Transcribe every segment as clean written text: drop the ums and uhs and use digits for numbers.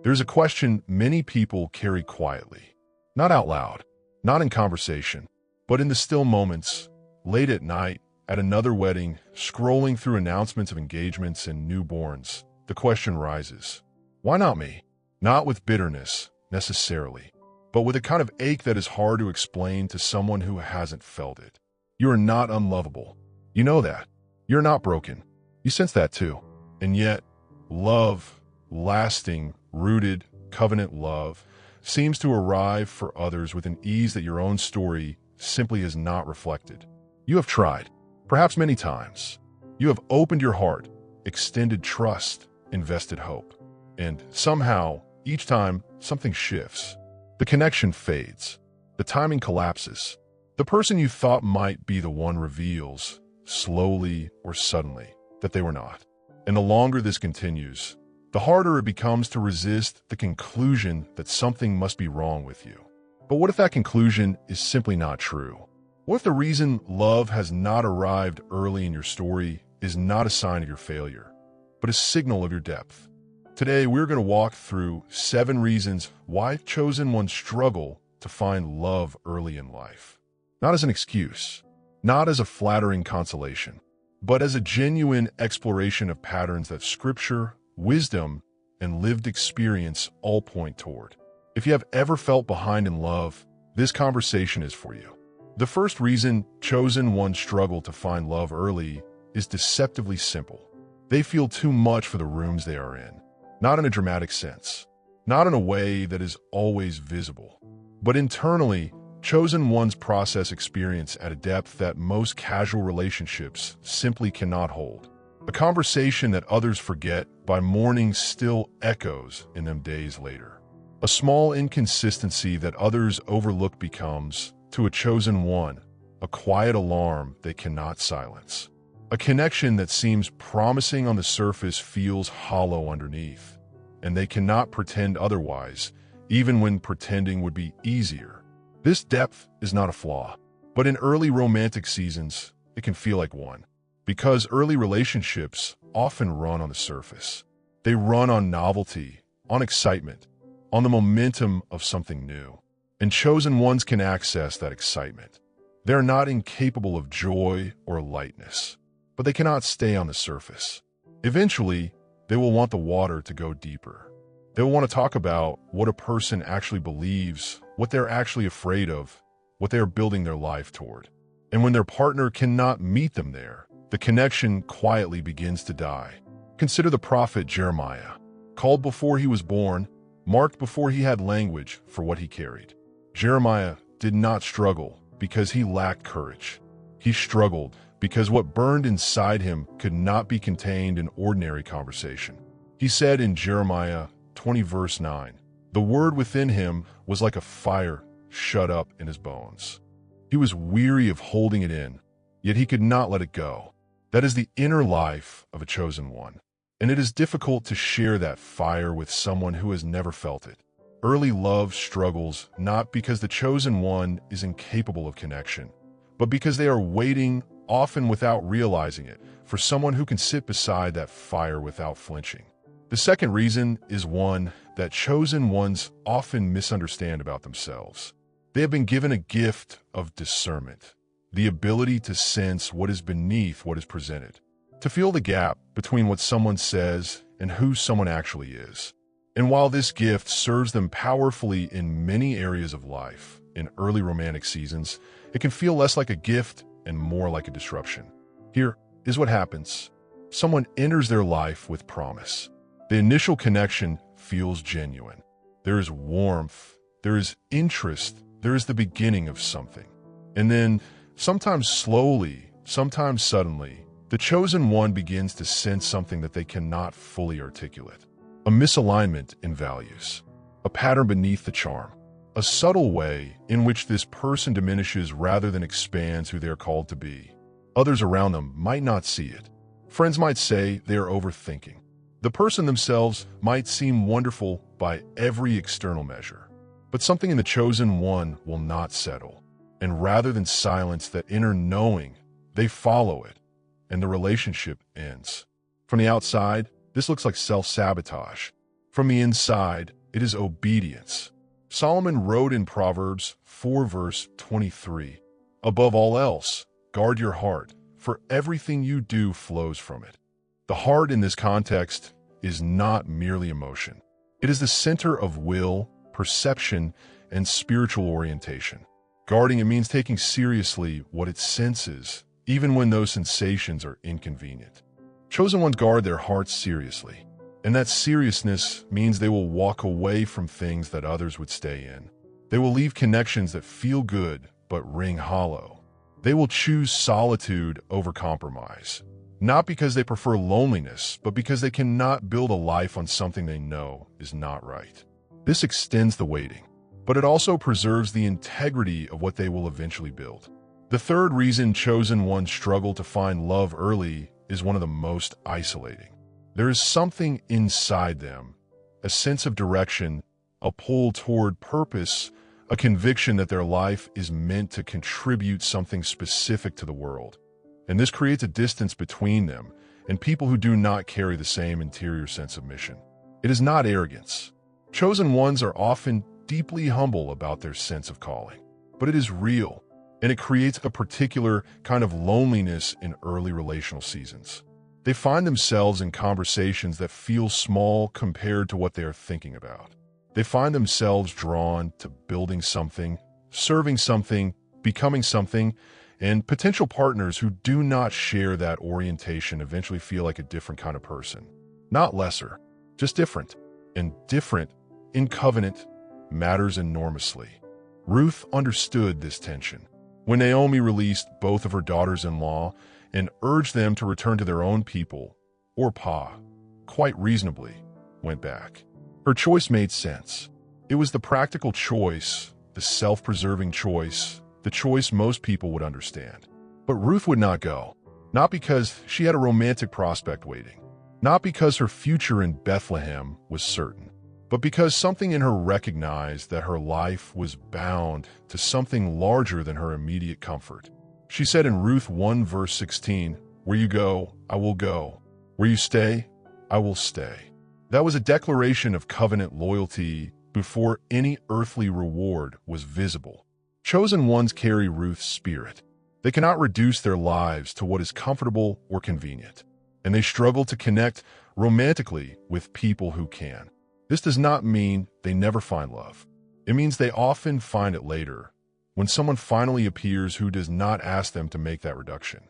There's a question many people carry quietly, not out loud, not in conversation, but in the still moments, late at night, at another wedding, scrolling through announcements of engagements and newborns. The question rises, why not me? Not with bitterness, necessarily, but with a kind of ache that is hard to explain to someone who hasn't felt it. You are not unlovable. You know that. You're not broken. You sense that too. And yet, love, lasting, rooted, covenant love, seems to arrive for others with an ease that your own story simply has not reflected. You have tried, perhaps many times. You have opened your heart, extended trust, invested hope. And somehow, each time, something shifts. The connection fades. The timing collapses. The person you thought might be the one reveals, slowly or suddenly, that they were not. And the longer this continues, the harder it becomes to resist the conclusion that something must be wrong with you. But what if that conclusion is simply not true? What if the reason love has not arrived early in your story is not a sign of your failure, but a signal of your depth? Today, we're going to walk through 7 reasons why chosen ones struggle to find love early in life. Not as an excuse, not as a flattering consolation, but as a genuine exploration of patterns that Scripture, wisdom, and lived experience all point toward. If you have ever felt behind in love, this conversation is for you. The first reason chosen ones struggle to find love early is deceptively simple. They feel too much for the rooms they are in. Not in a dramatic sense, not in a way that is always visible, but internally, chosen ones process experience at a depth that most casual relationships simply cannot hold. A conversation that others forget by morning still echoes in them days later. A small inconsistency that others overlook becomes, to a chosen one, a quiet alarm they cannot silence. A connection that seems promising on the surface feels hollow underneath, and they cannot pretend otherwise, even when pretending would be easier. This depth is not a flaw, but in early romantic seasons, it can feel like one. Because early relationships often run on the surface. They run on novelty, on excitement, on the momentum of something new. And chosen ones can access that excitement. They're not incapable of joy or lightness, but they cannot stay on the surface. Eventually, they will want the water to go deeper. They will want to talk about what a person actually believes, what they're actually afraid of, what they are building their life toward. And when their partner cannot meet them there, the connection quietly begins to die. Consider the prophet Jeremiah, called before he was born, marked before he had language for what he carried. Jeremiah did not struggle because he lacked courage. He struggled because what burned inside him could not be contained in ordinary conversation. He said in Jeremiah 20 verse 9, "The word within him was like a fire shut up in his bones." He was weary of holding it in, yet he could not let it go. That is the inner life of a chosen one, and it is difficult to share that fire with someone who has never felt it. Early love struggles not because the chosen one is incapable of connection, but because they are waiting, often without realizing it, for someone who can sit beside that fire without flinching. The second reason is one that chosen ones often misunderstand about themselves. They have been given a gift of discernment, the ability to sense what is beneath what is presented, to feel the gap between what someone says and who someone actually is. And while this gift serves them powerfully in many areas of life, in early romantic seasons, it can feel less like a gift and more like a disruption. Here is what happens. Someone enters their life with promise. The initial connection feels genuine. There is warmth, there is interest, there is the beginning of something. And then, sometimes slowly, sometimes suddenly, the chosen one begins to sense something that they cannot fully articulate. A misalignment in values, a pattern beneath the charm, a subtle way in which this person diminishes rather than expands who they are called to be. Others around them might not see it. Friends might say they are overthinking. The person themselves might seem wonderful by every external measure, but something in the chosen one will not settle. And rather than silence that inner knowing, they follow it, and the relationship ends. From the outside, this looks like self-sabotage. From the inside, it is obedience. Solomon wrote in Proverbs 4 verse 23, "Above all else, guard your heart, for everything you do flows from it." The heart in this context is not merely emotion. It is the center of will, perception, and spiritual orientation. Guarding it means taking seriously what it senses, even when those sensations are inconvenient. Chosen ones guard their hearts seriously, and that seriousness means they will walk away from things that others would stay in. They will leave connections that feel good but ring hollow. They will choose solitude over compromise, not because they prefer loneliness, but because they cannot build a life on something they know is not right. This extends the waiting, but it also preserves the integrity of what they will eventually build. The third reason chosen ones struggle to find love early is one of the most isolating. There is something inside them, a sense of direction, a pull toward purpose, a conviction that their life is meant to contribute something specific to the world. And this creates a distance between them and people who do not carry the same interior sense of mission. It is not arrogance. Chosen ones are often deeply humble about their sense of calling, but it is real, and it creates a particular kind of loneliness in early relational seasons. They find themselves in conversations that feel small compared to what they are thinking about. They find themselves drawn to building something, serving something, becoming something, and potential partners who do not share that orientation eventually feel like a different kind of person. Not lesser, just different. And different, in covenant, matters enormously. Ruth understood this tension. When Naomi released both of her daughters-in-law and urged them to return to their own people, Orpah, quite reasonably, went back. Her choice made sense. It was the practical choice, the self-preserving choice, the choice most people would understand. But Ruth would not go, not because she had a romantic prospect waiting, not because her future in Bethlehem was certain, but because something in her recognized that her life was bound to something larger than her immediate comfort. She said in Ruth 1 verse 16, "Where you go, I will go. Where you stay, I will stay." That was a declaration of covenant loyalty before any earthly reward was visible. Chosen ones carry Ruth's spirit. They cannot reduce their lives to what is comfortable or convenient, and they struggle to connect romantically with people who can. This does not mean they never find love. It means they often find it later, when someone finally appears who does not ask them to make that reduction.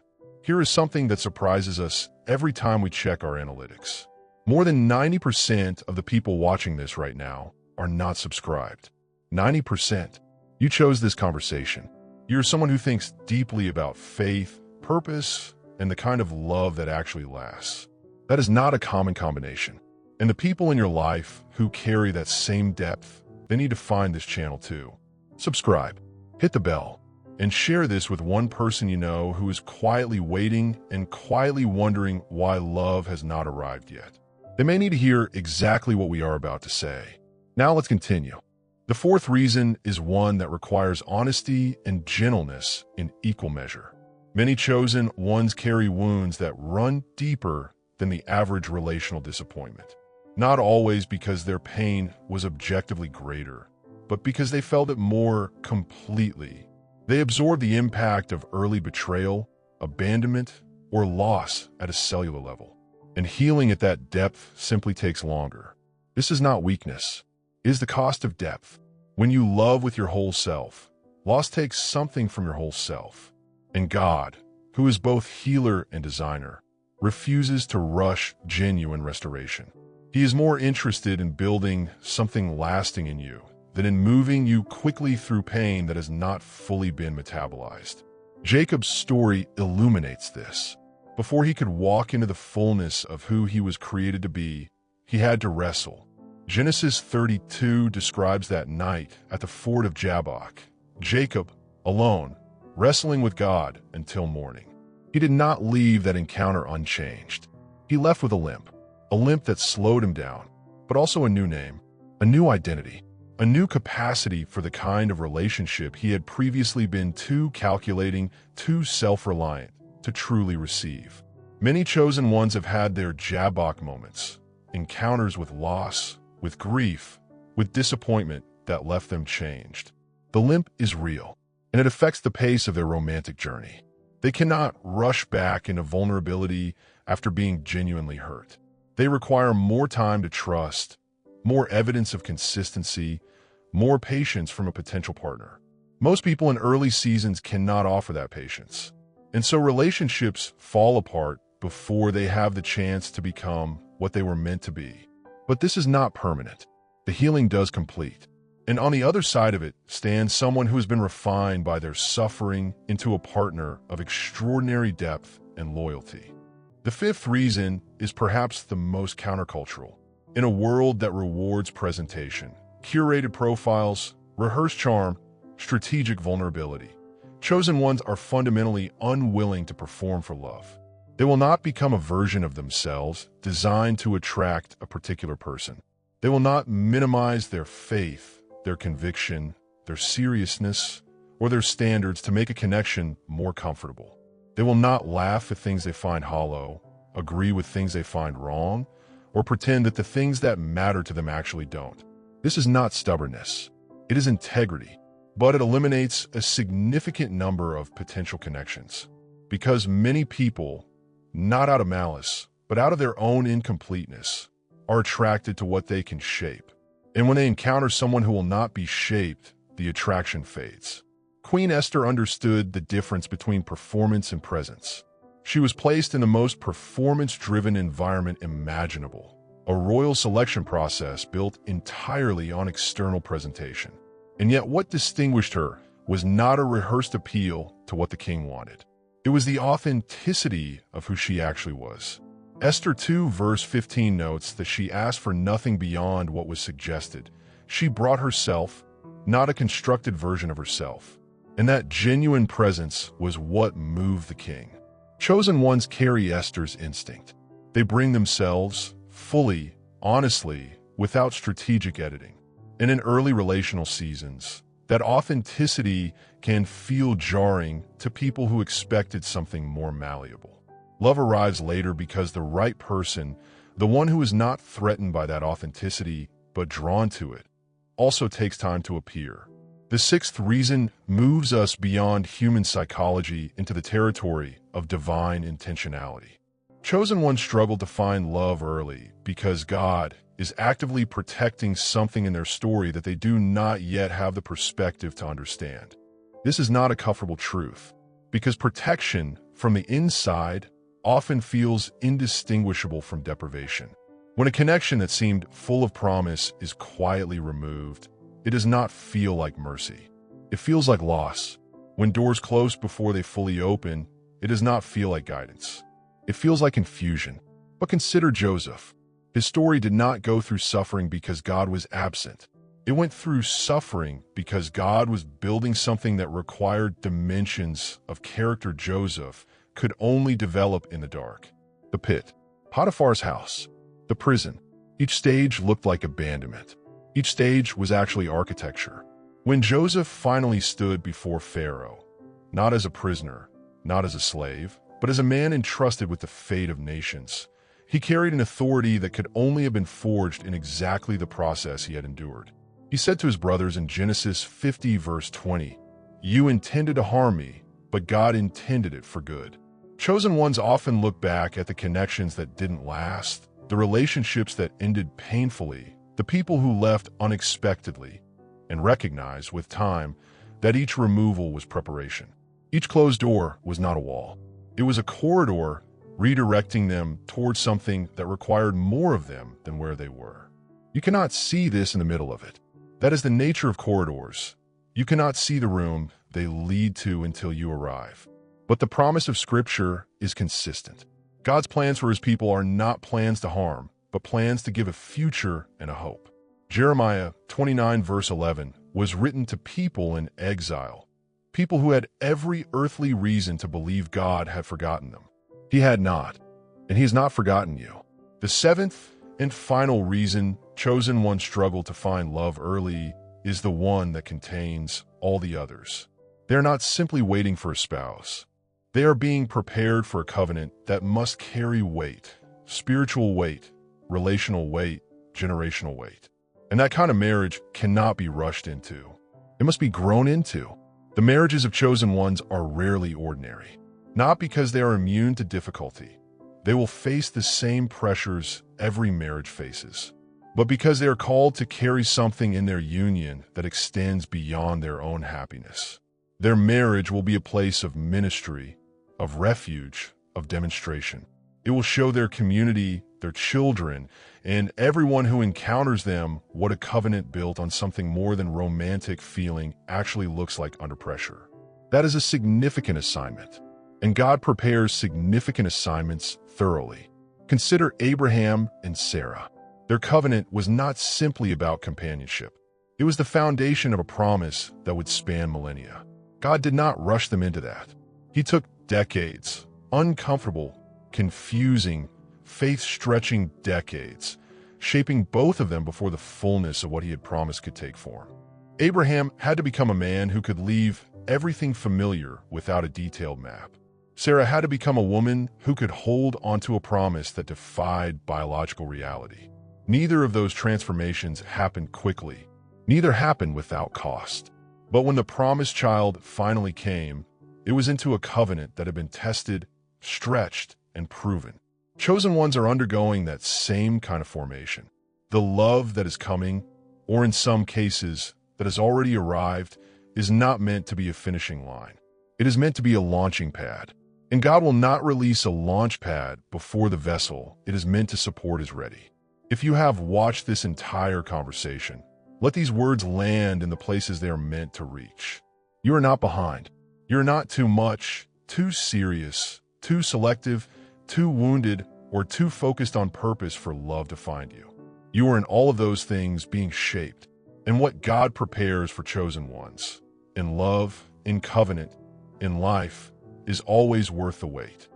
Here is something that surprises us every time we check our analytics. More than 90% of the people watching this right now are not subscribed. 90%. You chose this conversation. You're someone who thinks deeply about faith, purpose, and the kind of love that actually lasts. That is not a common combination. And the people in your life who carry that same depth, they need to find this channel too. Subscribe, hit the bell, and share this with one person you know who is quietly waiting and quietly wondering why love has not arrived yet. They may need to hear exactly what we are about to say. Now let's continue. The fourth reason is one that requires honesty and gentleness in equal measure. Many chosen ones carry wounds that run deeper than the average relational disappointment. Not always because their pain was objectively greater, but because they felt it more completely. They absorbed the impact of early betrayal, abandonment, or loss at a cellular level. And healing at that depth simply takes longer. This is not weakness. It is the cost of depth. When you love with your whole self, loss takes something from your whole self. And God, who is both healer and designer, refuses to rush genuine restoration. He is more interested in building something lasting in you than in moving you quickly through pain that has not fully been metabolized. Jacob's story illuminates this. Before he could walk into the fullness of who he was created to be, he had to wrestle. Genesis 32 describes that night at the ford of Jabbok, Jacob, alone, wrestling with God until morning. He did not leave that encounter unchanged. He left with a limp that slowed him down, but also a new name, a new identity, a new capacity for the kind of relationship he had previously been too calculating, too self-reliant to truly receive. Many chosen ones have had their Jabbok moments, encounters with loss, with grief, with disappointment that left them changed. The limp is real, and it affects the pace of their romantic journey. They cannot rush back into vulnerability after being genuinely hurt. They require more time to trust, more evidence of consistency, more patience from a potential partner. Most people in early seasons cannot offer that patience. And so relationships fall apart before they have the chance to become what they were meant to be. But this is not permanent. The healing does complete. And on the other side of it stands someone who has been refined by their suffering into a partner of extraordinary depth and loyalty. The fifth reason is perhaps the most countercultural. In a world that rewards presentation, curated profiles, rehearsed charm, strategic vulnerability, chosen ones are fundamentally unwilling to perform for love. They will not become a version of themselves designed to attract a particular person. They will not minimize their faith, their conviction, their seriousness, or their standards to make a connection more comfortable. They will not laugh at things they find hollow, agree with things they find wrong, or pretend that the things that matter to them actually don't. This is not stubbornness. It is integrity, but it eliminates a significant number of potential connections. Because many people, not out of malice, but out of their own incompleteness, are attracted to what they can shape. And when they encounter someone who will not be shaped, the attraction fades. Queen Esther understood the difference between performance and presence. She was placed in the most performance-driven environment imaginable, a royal selection process built entirely on external presentation. And yet what distinguished her was not a rehearsed appeal to what the king wanted. It was the authenticity of who she actually was. Esther 2 verse 15 notes that she asked for nothing beyond what was suggested. She brought herself, not a constructed version of herself. And that genuine presence was what moved the king. Chosen ones carry Esther's instinct. They bring themselves fully, honestly, without strategic editing. And in early relational seasons, that authenticity can feel jarring to people who expected something more malleable. Love arrives later because the right person, the one who is not threatened by that authenticity but drawn to it, also takes time to appear. The sixth reason moves us beyond human psychology into the territory of divine intentionality. Chosen ones struggle to find love early because God is actively protecting something in their story that they do not yet have the perspective to understand. This is not a comfortable truth, because protection from the inside often feels indistinguishable from deprivation. When a connection that seemed full of promise is quietly removed, it does not feel like mercy. It feels like loss. When doors close before they fully open, it does not feel like guidance. It feels like confusion. But consider Joseph. His story did not go through suffering because God was absent. It went through suffering because God was building something that required dimensions of character Joseph could only develop in the dark. The pit, Potiphar's house, the prison. Each stage looked like abandonment. Each stage was actually architecture. When Joseph finally stood before Pharaoh, not as a prisoner, not as a slave, but as a man entrusted with the fate of nations, he carried an authority that could only have been forged in exactly the process he had endured. He said to his brothers in Genesis 50 verse 20, "You intended to harm me, but God intended it for good." Chosen ones often look back at the connections that didn't last, the relationships that ended painfully, the people who left unexpectedly, and recognize with time that each removal was preparation. Each closed door was not a wall. It was a corridor redirecting them towards something that required more of them than where they were. You cannot see this in the middle of it. That is the nature of corridors. You cannot see the room they lead to until you arrive. But the promise of Scripture is consistent. God's plans for his people are not plans to harm, but plans to give a future and a hope. Jeremiah 29 verse 11 was written to people in exile, people who had every earthly reason to believe God had forgotten them. He had not, and he has not forgotten you. The seventh and final reason chosen ones struggle to find love early is the one that contains all the others. They are not simply waiting for a spouse. They are being prepared for a covenant that must carry weight, spiritual weight, relational weight, generational weight. And that kind of marriage cannot be rushed into. It must be grown into. The marriages of chosen ones are rarely ordinary, not because they are immune to difficulty. They will face the same pressures every marriage faces, but because they are called to carry something in their union that extends beyond their own happiness. Their marriage will be a place of ministry, of refuge, of demonstration. It will show their community, their children, and everyone who encounters them what a covenant built on something more than romantic feeling actually looks like under pressure. That is a significant assignment, and God prepares significant assignments thoroughly. Consider Abraham and Sarah. Their covenant was not simply about companionship. It was the foundation of a promise that would span millennia. God did not rush them into that. He took decades, uncomfortable, confusing, faith-stretching decades, shaping both of them before the fullness of what he had promised could take form. Abraham had to become a man who could leave everything familiar without a detailed map. Sarah had to become a woman who could hold onto a promise that defied biological reality. Neither of those transformations happened quickly. Neither happened without cost. But when the promised child finally came, it was into a covenant that had been tested, stretched, and proven. Chosen ones are undergoing that same kind of formation. The love that is coming, or in some cases, that has already arrived, is not meant to be a finishing line. It is meant to be a launching pad. And God will not release a launch pad before the vessel it is meant to support is ready. If you have watched this entire conversation, let these words land in the places they are meant to reach. You are not behind. You are not too much, too serious, too selective, too wounded, or too focused on purpose for love to find you. You are in all of those things being shaped, and what God prepares for chosen ones, in love, in covenant, in life, is always worth the wait.